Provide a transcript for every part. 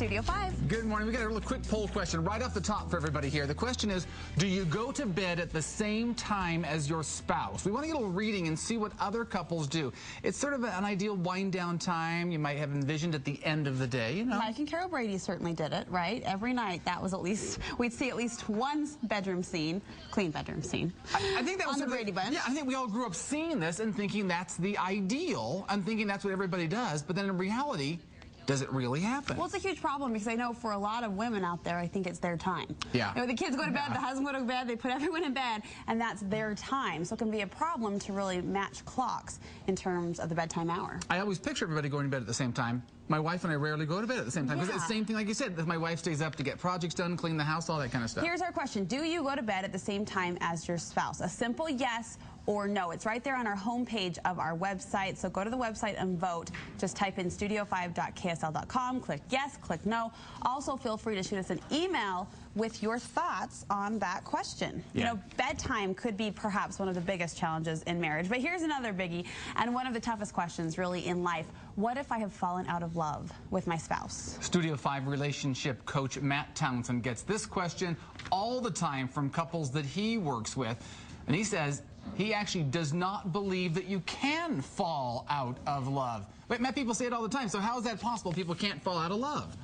Studio 5. Good morning. We got a real quick poll question right off the top for everybody here. The question is, do you go to bed at the same time as your spouse? We want to get a little reading and see what other couples do. It's sort of an ideal wind-down time you might have envisioned at the end of the day, you know. Mike and Carol Brady certainly did it, right? Every night, that was at least, we'd see at least one bedroom scene, clean bedroom scene. I think that was on the Brady Bunch. Yeah, I think we all grew up seeing this and thinking that's the ideal and thinking that's what everybody does, but then in reality, does it really happen? Well, it's a huge problem because I know for a lot of women out there, I think it's their time. Yeah. You know, the kids go to bed, the husband go to bed, they put everyone in bed, and that's their time. So it can be a problem to really match clocks in terms of the bedtime hour. I always picture everybody going to bed at the same time. My wife and I rarely go to bed at the same time. Because it's the same thing like you said. My wife stays up to get projects done, clean the house, all that kind of stuff. Here's our question. Do you go to bed at the same time as your spouse? A simple yes or no. It's right there on our homepage of our website. So go to the website and vote. Just type in studio5.ksl.com. Click yes, click no. Also, feel free to shoot us an email with your thoughts on that question. Yeah. You know, bedtime could be perhaps one of the biggest challenges in marriage. But here's another biggie, and one of the toughest questions really in life. What if I have fallen out of love with my spouse? Studio 5 relationship coach Matt Townsend gets this question all the time from couples that he works with. And he says he actually does not believe that you can fall out of love. But Matt, people say it all the time. So how is that possible? People can't fall out of love.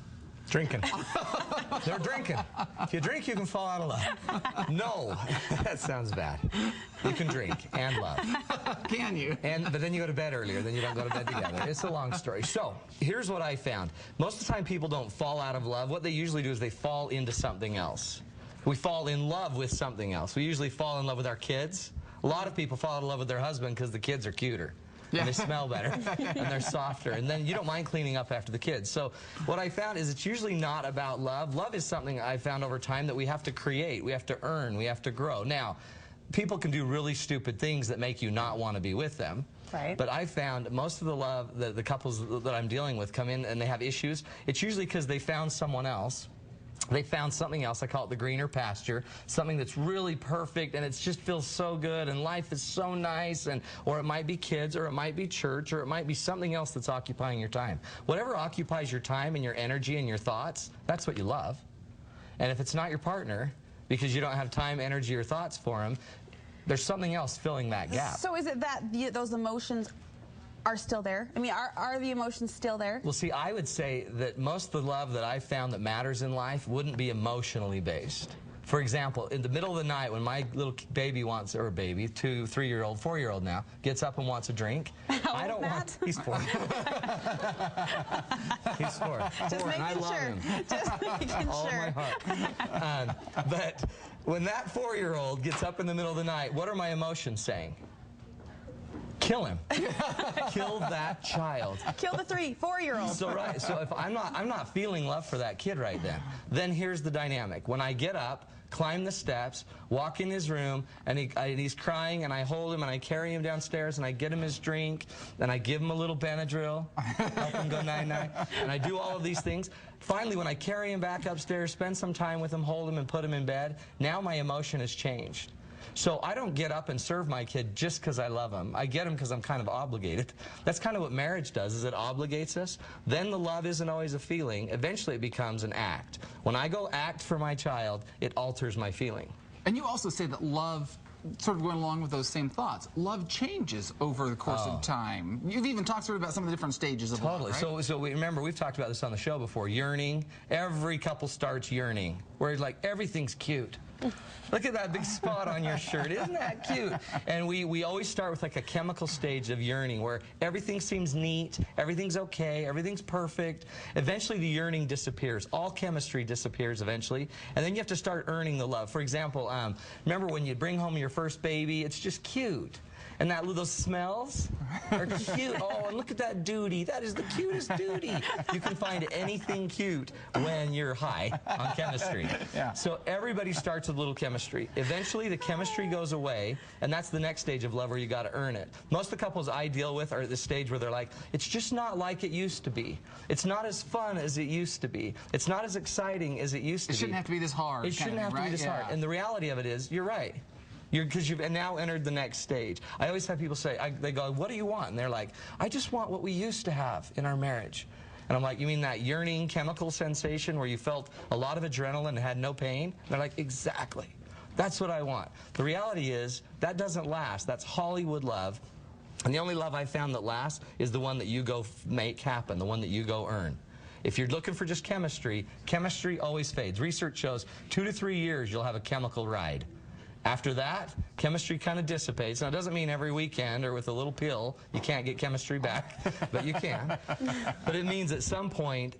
Drinking. They're drinking. If you drink, you can fall out of love. No, that sounds bad. You can drink and love. Can you? But then you go to bed earlier, then you don't go to bed together. It's a long story. So here's what I found. Most of the time people don't fall out of love. What they usually do is they fall into something else. We fall in love with something else. We usually fall in love with our kids. A lot of people fall in love with their husband because the kids are cuter. Yeah. And they smell better, and they're softer, and then you don't mind cleaning up after the kids. So what I found is it's usually not about love. Love is something I found over time that we have to create, we have to earn, we have to grow. Now, people can do really stupid things that make you not want to be with them. Right. But I found most of the love, the couples that I'm dealing with come in and they have issues. It's usually because they found someone else. They found something else, I call it the greener pasture, something that's really perfect and it just feels so good and life is so nice, or it might be kids, or it might be church, or it might be something else that's occupying your time. Whatever occupies your time and your energy and your thoughts, that's what you love. And if it's not your partner, because you don't have time, energy, or thoughts for them, there's something else filling that gap. So is it that those emotions are still there? I mean, are the emotions still there? Well, see, I would say that most of the love that I've found that matters in life wouldn't be emotionally based. For example, in the middle of the night when my little baby wants, or baby, 2, 3-year-old, 4-year-old now, gets up and wants a drink, I don't want, he's 4. He's 4. Just making and I love him. Just making All sure. my heart. But when that 4-year-old gets up in the middle of the night, what are my emotions saying? Kill him. Kill that child. Kill the 3, 4-year-old. So right. So if I'm not feeling love for that kid right then here's the dynamic. When I get up, climb the steps, walk in his room, and he's crying, and I hold him and I carry him downstairs and I get him his drink, and I give him a little Benadryl, help him go night-night, and I do all of these things. Finally, when I carry him back upstairs, spend some time with him, hold him, and put him in bed, now my emotion has changed. So I don't get up and serve my kid just because I love him. I get him because I'm kind of obligated. That's kind of what marriage does, is it obligates us. Then the love isn't always a feeling. Eventually it becomes an act. When I go act for my child, it alters my feeling. And you also say that love, sort of going along with those same thoughts, love changes over the course of time. You've even talked sort of about some of the different stages of love, right? So remember, we've talked about this on the show before, yearning. Every couple starts yearning, where like everything's cute. Look at that big spot on your shirt. Isn't that cute? And we always start with like a chemical stage of yearning where everything seems neat, everything's okay, everything's perfect. Eventually the yearning disappears. All chemistry disappears eventually. And then you have to start earning the love. For example, remember when you bring home your first baby, it's just cute. And those smells are cute. Oh, and look at that duty. That is the cutest duty. You can find anything cute when you're high on chemistry. Yeah. So everybody starts with a little chemistry. Eventually, the chemistry goes away, and that's the next stage of love where you got to earn it. Most of the couples I deal with are at the stage where they're like, it's just not like it used to be. It's not as fun as it used to be. It's not as exciting as it used to be. It shouldn't have to be this hard. It shouldn't have to be this hard. And the reality of it is, you're right. Because you've now entered the next stage. I always have people say, they go, what do you want? And they're like, I just want what we used to have in our marriage. And I'm like, you mean that yearning chemical sensation where you felt a lot of adrenaline and had no pain? And they're like, exactly. That's what I want. The reality is that doesn't last. That's Hollywood love. And the only love I've found that lasts is the one that you go make happen, the one that you go earn. If you're looking for just chemistry, chemistry always fades. Research shows 2 to 3 years you'll have a chemical ride. After that, chemistry kind of dissipates. Now, it doesn't mean every weekend or with a little pill you can't get chemistry back, but you can. But it means at some point,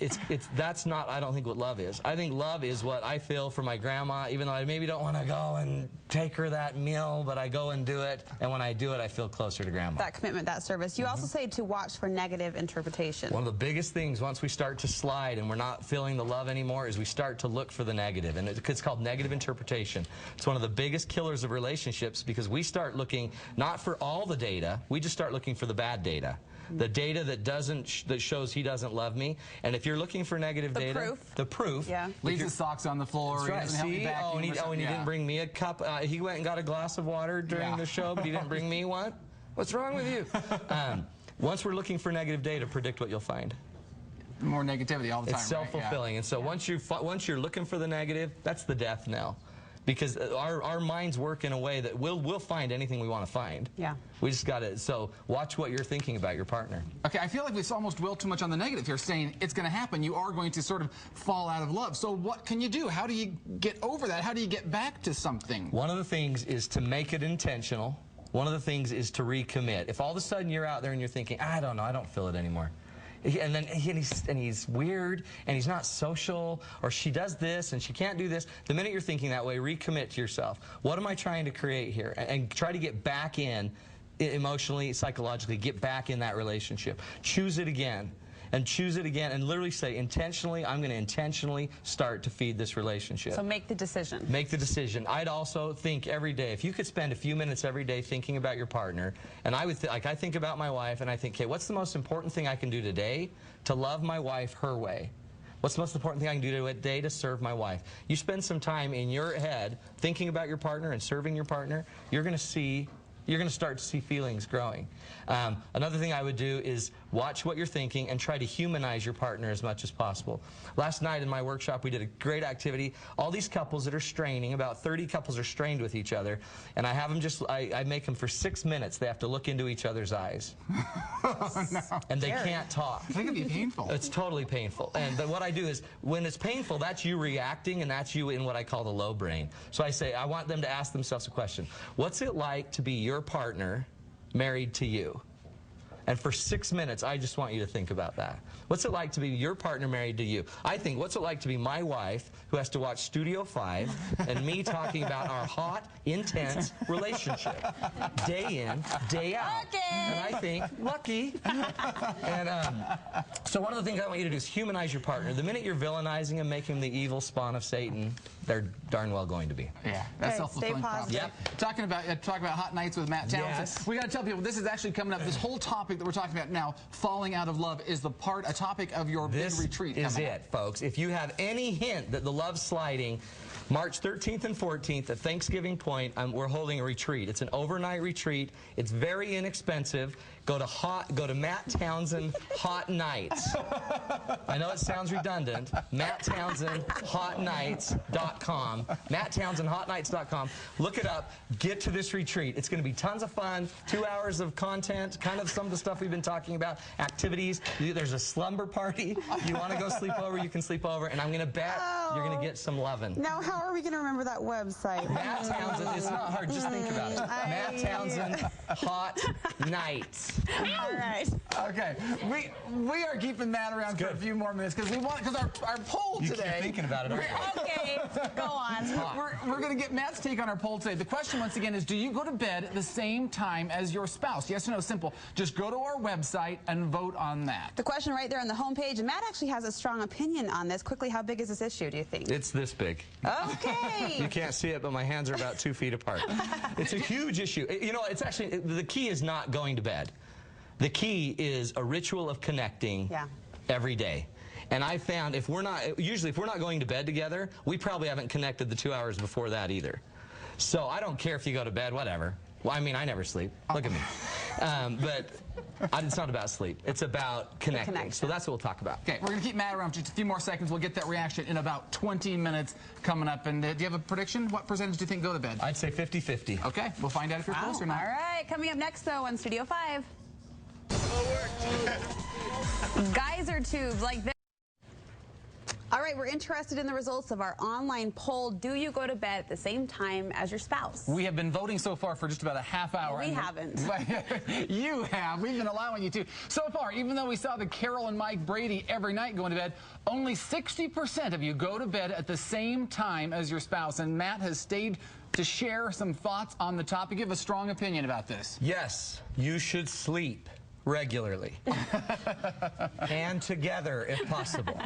that's not, I don't think, what love is. I think love is what I feel for my grandma, even though I maybe don't want to go and take her that meal, but I go and do it, and when I do it, I feel closer to grandma. That commitment, that service. You also say to watch for negative interpretation. One of the biggest things once we start to slide and we're not feeling the love anymore is we start to look for the negative, and it's called negative interpretation. It's one of the biggest killers of relationships because we start looking not for all the data, we just start looking for the bad data. The data that shows he doesn't love me. And if you're looking for negative data, the proof. Yeah. Leaves his socks on the floor. That's right. He doesn't help me back. And he didn't bring me a cup. He went and got a glass of water during the show, but he didn't bring me one. What's wrong with you? Once we're looking for negative data, predict what you'll find. More negativity all the time. It's self-fulfilling. And so once you're looking for the negative, that's the death knell. Because our minds work in a way that we'll find anything we want to find. Yeah. We just got to, so watch what you're thinking about your partner. Okay, I feel like we almost dwell too much on the negative here, saying it's going to happen. You are going to sort of fall out of love. So what can you do? How do you get over that? How do you get back to something? One of the things is to make it intentional. One of the things is to recommit. If all of a sudden you're out there and you're thinking, I don't know, I don't feel it anymore. And then he's weird, and he's not social, or she does this, and she can't do this. The minute you're thinking that way, recommit to yourself. What am I trying to create here? And try to get back in, emotionally, psychologically, get back in that relationship. Choose it again. And choose it again, and literally say, intentionally, I'm going to intentionally start to feed this relationship. So make the decision. Make the decision. I'd also think every day, if you could spend a few minutes every day thinking about your partner, and I would, like I think about my wife, and I think, okay, what's the most important thing I can do today to love my wife her way? What's the most important thing I can do today to serve my wife? You spend some time in your head thinking about your partner and serving your partner, you're going to start to see feelings growing. Another thing I would do is watch what you're thinking and try to humanize your partner as much as possible. Last night in my workshop, we did a great activity. All these couples that are straining, about 30 couples are strained with each other, and I have them I make them for 6 minutes. They have to look into each other's eyes. Oh, no. And they can't talk. I think it'd be painful. It's totally painful. But what I do is, when it's painful, that's you reacting, and that's you in what I call the low brain. So I say, I want them to ask themselves a question. What's it like to be your partner married to you? And for 6 minutes, I just want you to think about that. What's it like to be your partner married to you? I think, what's it like to be my wife who has to watch Studio 5 and me talking about our hot, intense relationship day in, day out? Okay. And I think, lucky. And so one of the things I want you to do is humanize your partner. The minute you're villainizing him, making him the evil spawn of Satan, they're darn well going to be. Yeah, that's self-fulfilling prophecy. Yep. Talking about hot nights with Matt Townsend. Yes. We got to tell people this is actually coming up. This whole topic that we're talking about now, falling out of love, is a topic of your big retreat. This is it, folks. If you have any hint that the love's sliding, March 13th and 14th at Thanksgiving Point, we're holding a retreat. It's an overnight retreat. It's very inexpensive. Go to Matt Townsend Hot Nights. I know it sounds redundant. MattTownsendHotNights.com. MattTownsendHotNights.com. Look it up. Get to this retreat. It's going to be tons of fun. 2 hours of content, kind of some of the stuff we've been talking about. Activities. There's a slumber party. If you want to go sleep over, you can sleep over. And I'm going to bet you're going to get some loving. Now, how are we going to remember that website? Matt Townsend. It's not hard. Just think about it. Matt Townsend Hot Nights. All right. Okay, we are keeping Matt around for a few more minutes because our poll today. You keep thinking about it. Okay, go on. We're going to get Matt's take on our poll today. The question once again is: do you go to bed at the same time as your spouse? Yes or no? Simple. Just go to our website and vote on that. The question right there on the homepage. And Matt actually has a strong opinion on this. Quickly, how big is this issue? Do you think? It's this big. Okay. You can't see it, but my hands are about 2 feet apart. It's a huge issue. You know, it's actually the key is not going to bed. The key is a ritual of connecting every day. And I found if we're not going to bed together, we probably haven't connected the 2 hours before that either. So I don't care if you go to bed, whatever. Well, I mean, I never sleep. Look at me. But it's not about sleep. It's about connecting. So that's what we'll talk about. Okay, we're going to keep Matt around for just a few more seconds. We'll get that reaction in about 20 minutes coming up. And do you have a prediction? What percentage do you think go to bed? I'd say 50-50. Okay, we'll find out if you're close or not. All right, coming up next, though, on Studio 5. Geyser tubes like this. All right, we're interested in the results of our online poll. Do you go to bed at the same time as your spouse? We have been voting so far for just about a half hour. We haven't. You have. We've been allowing you to. So far, even though we saw the Carol and Mike Brady every night going to bed, only 60% of you go to bed at the same time as your spouse. And Matt has stayed to share some thoughts on the topic. You have a strong opinion about this. Yes, you should sleep regularly and together if possible.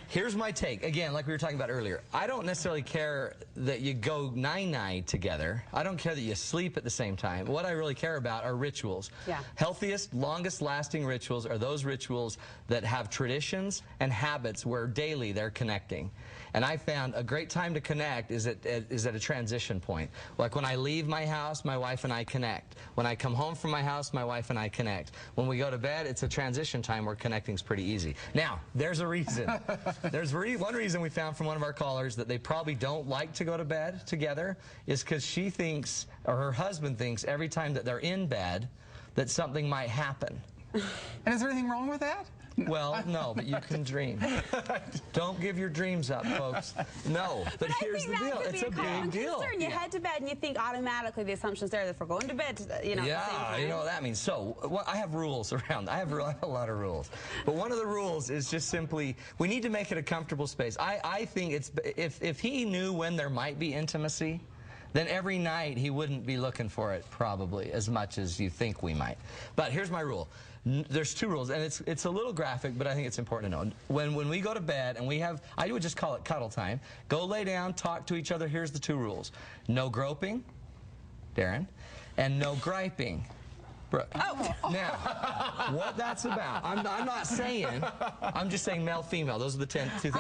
Here's my take. Again, like we were talking about earlier, I don't necessarily care that you go night-night together. I don't care that you sleep at the same time. What I really care about are rituals. Yeah. Healthiest, longest-lasting rituals are those rituals that have traditions and habits where daily they're connecting. And I found a great time to connect is at a transition point. Like when I leave my house, my wife and I connect. When I come home from my house, my wife and I connect. When we go to bed, it's a transition time where connecting's pretty easy. Now, there's a reason. There's one reason we found from one of our callers that they probably don't like to go to bed together is because she thinks, or her husband thinks, every time that they're in bed, that something might happen. And is there anything wrong with that? Well, no, but you can dream. Don't give your dreams up, folks. No, but here's the deal. It's a big deal. You head to bed and you think automatically the assumption's there that if we're going to bed, you know, yeah, at the same time. you know what that means. So I have rules around. I have a lot of rules. But one of the rules is just simply we need to make it a comfortable space. I think it's if he knew when there might be intimacy, then every night he wouldn't be looking for it probably as much as you think we might. But here's my rule. There's two rules, and it's a little graphic, but I think it's important to know. When we go to bed and we have, I would just call it cuddle time, go lay down, talk to each other. Here's the two rules. No groping, Darren, and no griping. Oh. Now, what that's about, I'm not saying, I'm just saying male, female. Those are the two things.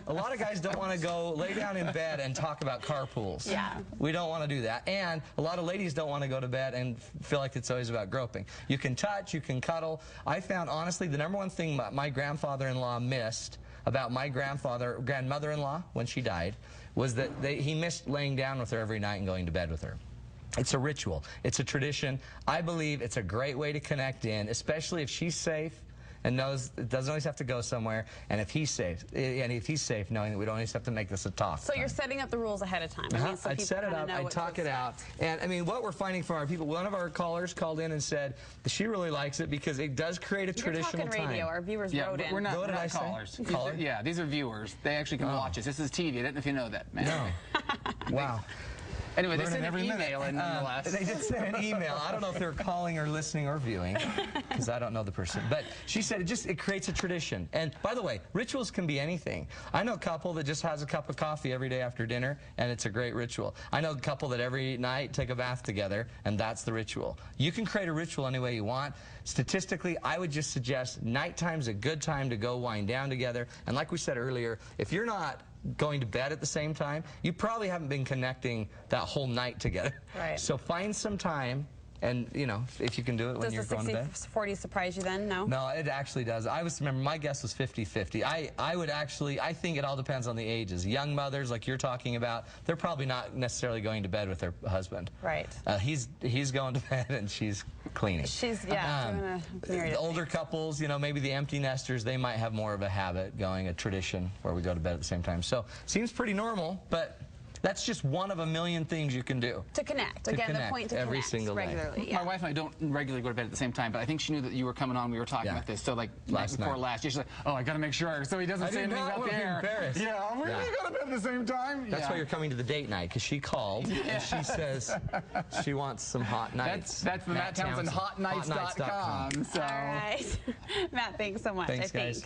A lot of guys don't want to go lay down in bed and talk about carpools. Yeah. We don't want to do that. And a lot of ladies don't want to go to bed and feel like it's always about groping. You can touch, you can cuddle. I found, honestly, the number one thing my grandfather-in-law missed about my grandmother-in-law when she died was that he missed laying down with her every night and going to bed with her. It's a ritual. It's a tradition. I believe it's a great way to connect in, especially if she's safe and knows it doesn't always have to go somewhere, and if he's safe, knowing that we don't always have to make this a talk. So you're setting up the rules ahead of time. I mean, so I'd set it up, I'd talk it out. And I mean, what we're finding from our people, one of our callers called in and said that she really likes it because it does create a traditional time. Radio. Our viewers wrote in. We're not callers. Yeah, these are viewers. They actually can watch us. This is TV. I don't know if you know that, man. No. Wow. Anyway, they sent an email in the last. They did send an email. I don't know if they're calling or listening or viewing, because I don't know the person. But she said it creates a tradition. And by the way, rituals can be anything. I know a couple that just has a cup of coffee every day after dinner, and it's a great ritual. I know a couple that every night take a bath together, and that's the ritual. You can create a ritual any way you want. Statistically, I would just suggest nighttime's a good time to go wind down together. And like we said earlier, if you're not going to bed at the same time, you probably haven't been connecting that whole night together. Right. So find some time, and you know, if you can do it when you're going to bed. Does the 60-40 surprise you then? No? No, it actually does. Remember, my guess was 50-50. I think it all depends on the ages. Young mothers, like you're talking about, they're probably not necessarily going to bed with their husband. Right. He's going to bed and she's cleaning. She's, yeah, doing the older couples, you know, maybe the empty nesters, they might have more of a habit going, a tradition where we go to bed at the same time. So, seems pretty normal, but that's just one of a million things you can do. To connect. Again, the point to every connect single day. regularly. Yeah. My wife and I don't regularly go to bed at the same time, but I think she knew that you were coming on. We were talking about this. So like before last, she's like, "Oh, I got to make sure," so he doesn't say anything about the air. Paris. Yeah, we're going to go to bed at the same time. That's why you're coming to the date night, because she called and she says she wants some hot nights. That's the Matt Townsend hotnights.com. So. All right, Matt, thanks so much. Thanks, guys.